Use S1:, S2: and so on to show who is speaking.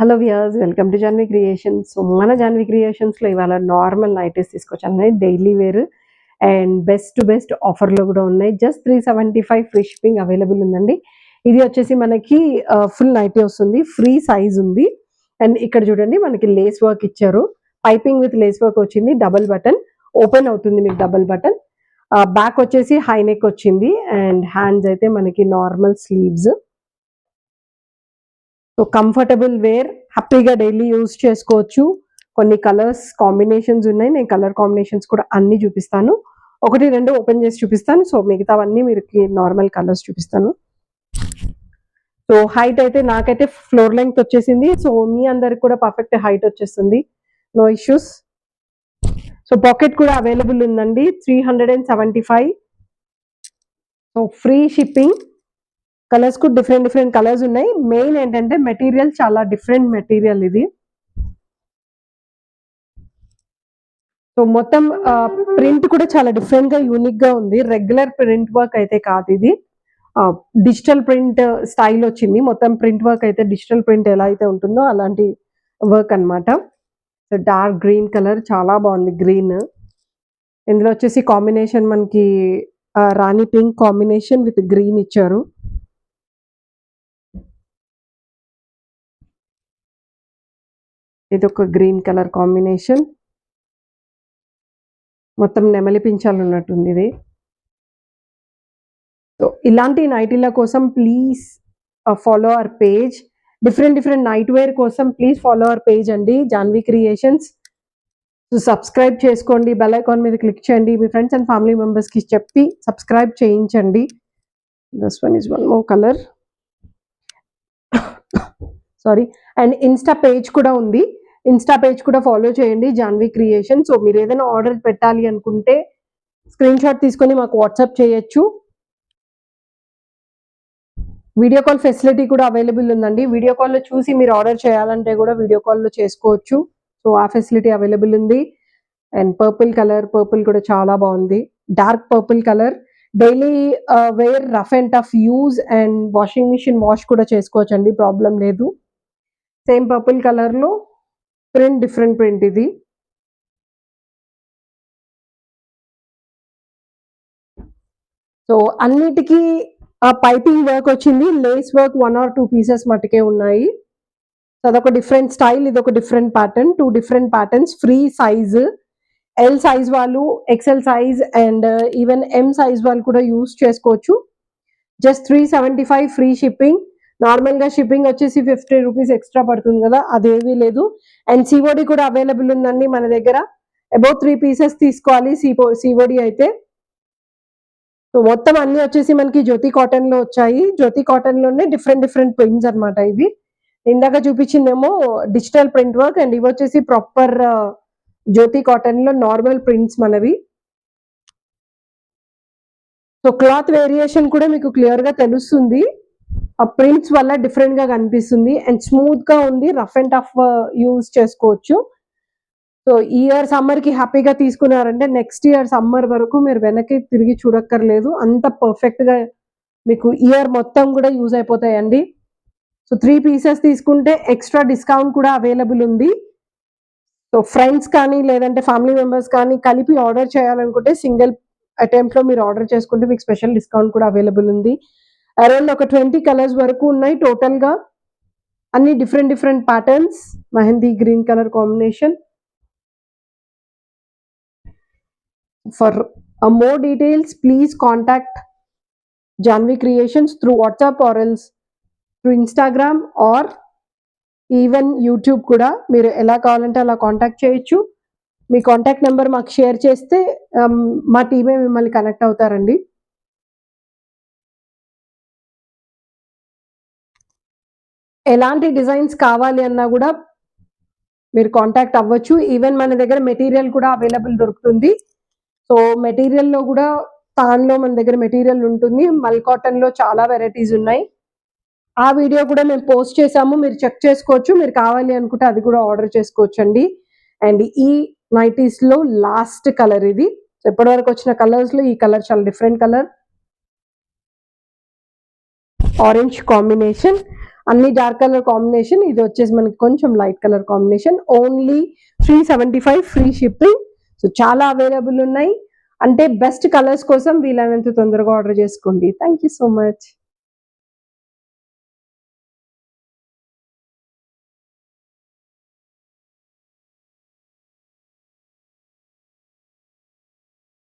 S1: Hello viewers, welcome to Janvi creations. So మన జాన్వి క్రియేషన్స్లో ఇవాళ నార్మల్ నైటీస్ తీసుకొచ్చాను. డైలీ వేర్ అండ్ బెస్ట్ ఆఫర్లో కూడా ఉన్నాయి. జస్ట్ 375 ఫ్రీ షిప్పింగ్ అవైలబుల్ ఉందండి. ఇది వచ్చేసి మనకి ఫుల్ నైటీ వస్తుంది, ఫ్రీ సైజ్ ఉంది. అండ్ ఇక్కడ చూడండి మనకి లేస్ వర్క్ ఇచ్చారు, పైపింగ్ విత్ లేస్ వర్క్ వచ్చింది. డబుల్ బటన్ ఓపెన్ అవుతుంది మీకు, డబుల్ బటన్. బ్యాక్ వచ్చేసి హై నెక్ వచ్చింది అండ్ హ్యాండ్స్ అయితే మనకి normal sleeves. So comfortable wear, హ్యాపీగా డైలీ యూజ్ చేసుకోవచ్చు. కొన్ని కలర్స్ కాంబినేషన్స్ ఉన్నాయి, నేను కలర్ కాంబినేషన్స్ కూడా అన్ని చూపిస్తాను. ఒకటి రెండు ఓపెన్ చేసి చూపిస్తాను. సో మిగతావన్నీ మీరు నార్మల్ కలర్స్ చూపిస్తాను. సో హైట్ అయితే నాకైతే ఫ్లోర్ లెంగ్త్ వచ్చేసింది. సో మీ అందరికి కూడా పర్ఫెక్ట్ హైట్ వచ్చేస్తుంది, నో ఇష్యూస్. సో పాకెట్ కూడా అవైలబుల్ ఉందండి, 375. So free shipping. కలర్స్ కూడా డిఫరెంట్ కలర్స్ ఉన్నాయి. మెయిన్ ఏంటంటే మెటీరియల్ చాలా డిఫరెంట్ మెటీరియల్ ఇది. సో మొత్తం ప్రింట్ కూడా చాలా డిఫరెంట్ గా యూనిక్ గా ఉంది. రెగ్యులర్ ప్రింట్ వర్క్ అయితే కాదు, ఇది డిజిటల్ ప్రింట్ స్టైల్ వచ్చింది. మొత్తం ప్రింట్ వర్క్ అయితే డిజిటల్ ప్రింట్ ఎలా అయితే ఉంటుందో అలాంటి వర్క్ అనమాట. సో డార్క్ గ్రీన్ కలర్ చాలా బాగుంది, గ్రీన్. ఇందులో వచ్చేసి కాంబినేషన్ మనకి రాణి పింక్ కాంబినేషన్ విత్ గ్రీన్ ఇచ్చారు. ఇది ఒక గ్రీన్ కలర్ కాంబినేషన్, మొత్తం నెమలి పించాలు ఉన్నట్టుంది ఇది. సో ఇలాంటి నైటీల కోసం please follow our page. Different night wear కోసం ప్లీజ్ ఫాలో అవర్ పేజ్ అండి, జాన్వి క్రియేషన్స్. సో సబ్స్క్రైబ్ చేసుకోండి, బెల్ ఐకాన్ మీద క్లిక్ చేయండి, మీ ఫ్రెండ్స్ అండ్ ఫ్యామిలీ మెంబర్స్కి చెప్పి సబ్స్క్రైబ్ చేయించండి. This one is one more colour, sorry. And insta page కూడా ఉంది, ఇన్స్టా పేజ్ కూడా ఫాలో చేయండి, జాన్వి క్రియేషన్. సో మీరు ఏదైనా ఆర్డర్ పెట్టాలి అనుకుంటే స్క్రీన్ షాట్ తీసుకొని మాకు వాట్సాప్ చేయొచ్చు. వీడియో కాల్ ఫెసిలిటీ కూడా అవైలబుల్ ఉందండి. వీడియో కాల్లో చూసి మీరు ఆర్డర్ చేయాలంటే కూడా వీడియో కాల్లో చేసుకోవచ్చు. సో ఆ ఫెసిలిటీ అవైలబుల్ ఉంది. అండ్ పర్పుల్ కలర్, పర్పుల్ కూడా చాలా బాగుంది, dark purple colour. Daily wear, rough and tough use and washing machine wash కూడా చేసుకోవచ్చు అండి, ప్రాబ్లం లేదు. సేమ్ పర్పుల్ కలర్లో ప్రింట్, డిఫరెంట్ ప్రింట్ ఇది. సో అన్నిటికీ పైపింగ్ వర్క్ వచ్చింది, లేస్ వర్క్ 1 or 2 పీసెస్ మటుకే ఉన్నాయి. సో అదొక డిఫరెంట్ స్టైల్, ఇది ఒక different pattern. 2 different patterns, free size. L size వాళ్ళు, XL size and even M size వాళ్ళు కూడా యూజ్ చేసుకోవచ్చు. Just 375 free shipping. నార్మల్గా షిప్పింగ్ వచ్చేసి 50 రూపీస్ ఎక్స్ట్రా పడుతుంది కదా, అదేమీ లేదు. అండ్ సిఓడి కూడా అవైలబుల్ ఉందండి మన దగ్గర. అబౌట్ 3 పీసెస్ తీసుకోవాలి సిఓడి అయితే. సో మొత్తం అన్ని వచ్చేసి మనకి జ్యోతి కాటన్ లో వచ్చాయి. జ్యోతి కాటన్ లోనే డిఫరెంట్ ప్రింట్స్ అనమాట ఇవి. ఇందాక చూపించిందేమో డిజిటల్ ప్రింట్ వర్క్ అండ్ ఇవి వచ్చేసి ప్రాపర్ జ్యోతి కాటన్ లో నార్మల్ ప్రింట్స్ మనవి. సో క్లాత్ వేరియేషన్ కూడా మీకు క్లియర్ గా తెలుస్తుంది, ఆ ప్రింట్స్ వల్ల డిఫరెంట్ గా కనిపిస్తుంది. అండ్ స్మూత్ గా ఉంది, రఫ్ అండ్ టఫ్ యూజ్ చేసుకోవచ్చు. సో ఈ ఇయర్ సమ్మర్ కి హ్యాపీగా తీసుకున్నారంటే నెక్స్ట్ ఇయర్ సమ్మర్ వరకు మీరు వెనక్కి తిరిగి చూడక్కర్లేదు, అంత పర్ఫెక్ట్ గా మీకు ఇయర్ మొత్తం కూడా యూజ్ అయిపోతాయండి. సో 3 పీసెస్ తీసుకుంటే ఎక్స్ట్రా డిస్కౌంట్ కూడా అవైలబుల్ ఉంది. సో ఫ్రెండ్స్ కానీ లేదంటే ఫ్యామిలీ మెంబర్స్ కానీ కలిపి ఆర్డర్ చేయాలనుకుంటే సింగిల్ అటెంప్ట్ లో మీరు ఆర్డర్ చేసుకుంటే మీకు స్పెషల్ డిస్కౌంట్ కూడా అవైలబుల్ ఉంది. అరౌండ్ ఒక 20 కలర్స్ వరకు ఉన్నాయి టోటల్ గా, అన్ని different patterns. Mehndi green colour combination. For more details, please contact Janvi Creations through WhatsApp or else through Instagram or even YouTube కూడా మీరు ఎలా కావాలంటే అలా కాంటాక్ట్ చేయొచ్చు. మీ కాంటాక్ట్ నెంబర్ మాకు షేర్ చేస్తే మా టీమే మిమ్మల్ని కనెక్ట్ అవుతారండి. ఎలాంటి డిజైన్స్ కావాలి అన్నా కూడా మీరు కాంటాక్ట్ అవ్వచ్చు. ఈవెన్ మన దగ్గర మెటీరియల్ కూడా అవైలబుల్ దొరుకుతుంది. సో మెటీరియల్లో కూడా తాన్లో మన దగ్గర మెటీరియల్ ఉంటుంది. మల్ కాటన్లో చాలా వెరైటీస్ ఉన్నాయి, ఆ వీడియో కూడా మేము పోస్ట్ చేసాము, మీరు చెక్ చేసుకోవచ్చు. మీరు కావాలి అనుకుంటే అది కూడా ఆర్డర్ చేసుకోవచ్చు అండి. అండ్ ఈ నైటీస్లో లాస్ట్ కలర్ ఇది. ఇప్పటివరకు వచ్చిన కలర్స్లో ఈ కలర్ చాలా డిఫరెంట్ కలర్, ఆరెంజ్ కాంబినేషన్. అన్ని డార్క్ కలర్ కాంబినేషన్, ఇది వచ్చేసి మనకి కొంచెం light colour combination. Only 375 free shipping. So చాలా అవైలబుల్ ఉన్నాయి. అంటే బెస్ట్ కలర్స్ కోసం వీలైనంత తొందరగా ఆర్డర్ చేసుకోండి. Thank you so much.